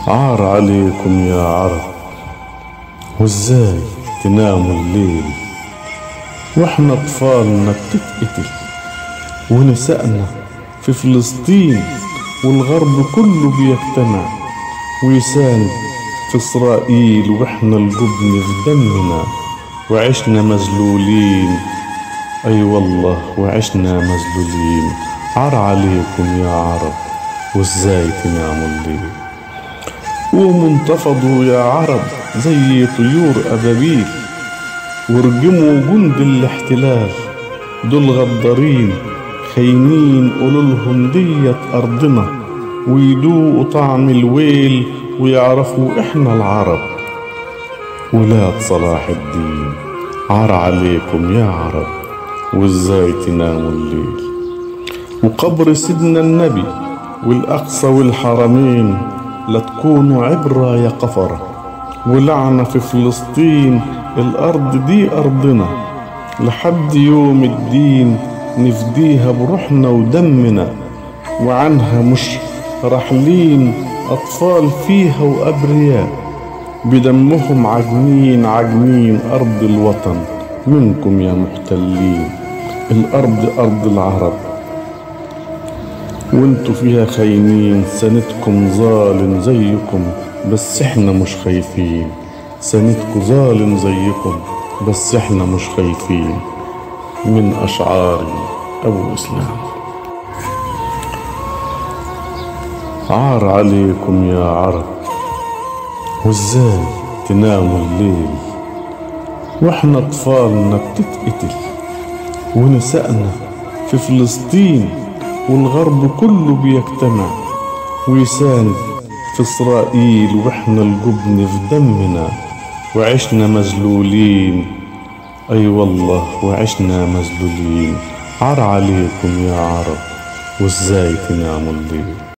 عار عليكم يا عرب، وازاي تناموا الليل واحنا اطفالنا بتتقتل، ونسائنا في فلسطين والغرب كله بيجتمع ويساند في إسرائيل، واحنا الجبن في دمنا وعشنا مذلولين. أي والله وعشنا مذلولين. عار عليكم يا عرب، وازاي تناموا الليل. قوموا انتفضوا يا عرب زي طيور أبابيل، وارجموا جند الاحتلال، دول غدارين خاينين، قولولهم ديت أرضنا ويدوقوا طعم الويل ويعرفوا إحنا العرب ولاد صلاح الدين. عار عليكم يا عرب، وازاي تناموا الليل. وقبر سيدنا النبي والأقصى والحرمين لا تكونوا عبرة يا قفرة، ولعنة في فلسطين الأرض دي أرضنا، لحد يوم الدين نفديها بروحنا ودمنا، وعنها مش رحلين أطفال فيها وأبرياء بدمهم عجنين عجنين أرض الوطن منكم يا محتلين. الأرض أرض العرب وانتوا فيها خاينين، سندكم ظالم زيكم بس احنا مش خايفين، سندكم ظالم زيكم بس احنا مش خايفين. من أشعار أبو إسلام. عار عليكم يا عرب، وازاي تناموا الليل واحنا اطفالنا بتتقتل، ونسائنا في فلسطين والغرب كله بيجتمع ويساند في إسرائيل، واحنا الجبن في دمنا وعشنا مذلولين. أي والله وعشنا مذلولين. عار عليكم يا عرب، وازاي تناموا الليل.